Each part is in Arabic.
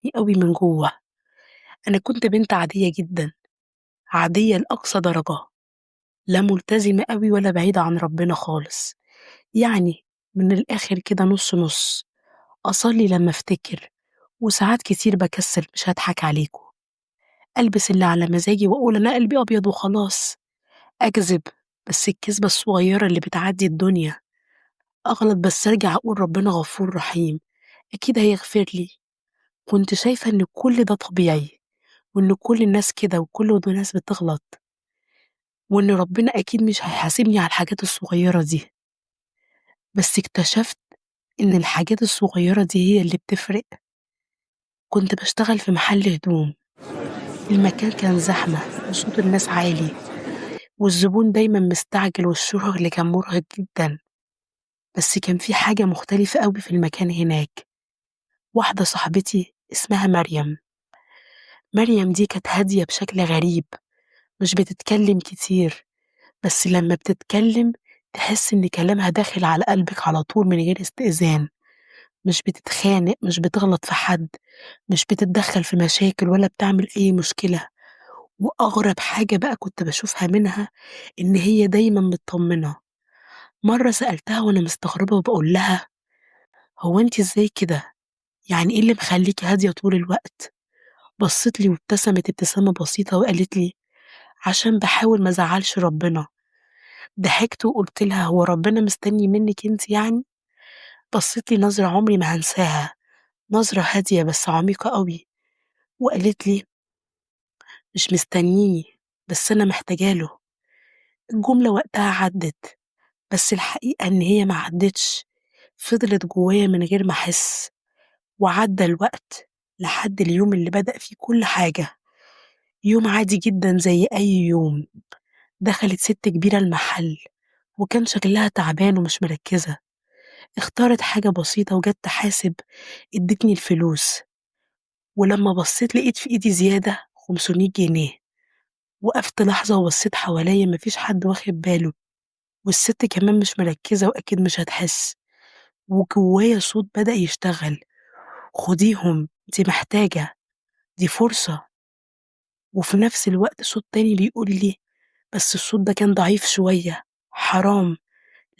أوي من جوّه. أنا كنت بنت عادية جدًا، عادية لأقصى درجة، لا ملتزمة أوي ولا بعيدة عن ربنا خالص، يعني من الآخر كده نُص، نُص، أصلّي لمّا أفتكر، وساعات كتير باكسّل مش هاضحك عليكم، ألبس اللي على مزاجي وأقول أنا قلبي أبيض وخلاص، أكذب، بس الكذبة الصغيّرة اللي بتعدّي الدنيا، أغلط بس أرجع أقول ربنا غفور رحيم، أكيد هيغفر لي. كنت شايفة إن كل ده طبيعي، وإن كل الناس كده وكل الناس بتغلط، وإن ربنا أكيد مش هيحاسبني على الحاجات الصغيرة دي، بس اكتشفت إن الحاجات الصغيرة دي هي اللي بتفرق. كنت باشتغل في محل هدوم، المكان كان زحمة وصوت الناس عالي، والزبون دايمًا مستعجل والشغل كان مرهق جدًا، بس كان في حاجة مختلفة أوي في المكان هناك. واحدة صاحبتي اسمها مريم، مريم دي كانت هادية بشكل غريب، مش بتتكلم كتير، بس لمّا بتتكلم تحس إن كلامها داخل على قلبِك على طول من غير استئذان، مش بتتخانق، مش بتغلط في حد، مش بتتدخّل في مشاكل ولا بتعمل أي مشكلة، وأغرب حاجة بقى كنت باشوفها منها إن هي دايمًا متطمنة. مرّة سألتها وأنا مستغربة وباقول لها: "هو أنتِ إزاي كده؟ يعني إيه اللي مخلّيكِ هادية طول الوقت؟" بصّت لي وابتسمت ابتسامة بسيطة وقالت لي: "عشان باحاول ما أزعّلش ربنا." ضحكت وقُلت لها: "هو ربنا مستني منِّك أنتِ يعني؟" بصّت لي نظرة عمري ما هانساها، نظرة هادية بس عميقة أوي، وقالت لي: "مش مستنيني، بس أنا محتاجة له." الجملة وقتها عدِّت، بس الحقيقة إن هي ما عدِّتش، فضلت جوايا من غير ما أحس، وعدّى الوقت لحد اليوم اللي بدأ فيه كل حاجة، يوم عادي جدًا زي أي يوم. دخلت سِت كبيرة المحل، وكان شكلها تعبان ومش مركّزة، اختارت حاجة بسيطة وجات تحاسب، ادّتني الفلوس، ولمّا بصّيت لقيت في إيدي زيادة 500 جنيه، وقفت لحظة وبصّيت حواليّا ما فيش حد واخد باله، والسِت كمان مش مركّزة وأكيد مش هتحس، وجوايا صوت بدأ يشتغل: خديهم، دي محتاجة، دي فرصة، وفي نفس الوقت صوت تاني بيقول لي بس الصوت ده كان ضعيف شوية: حرام.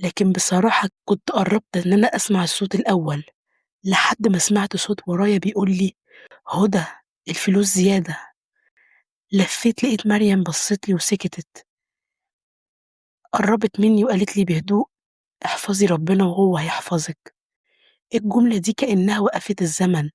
لكن بصراحة كنت قرّبت إن أنا أسمع الصوت الأول، لحد ما سمعت صوت ورايا بيقول لي: هدى، الفلوس زيادة. لفّيت لقيت مريم بصّت لي وسكتت، قرّبت منّي وقالت لي بهدوء: احفظي ربنا وهو هيحفظِك. الجملة دي كإنها وقفت الزمن،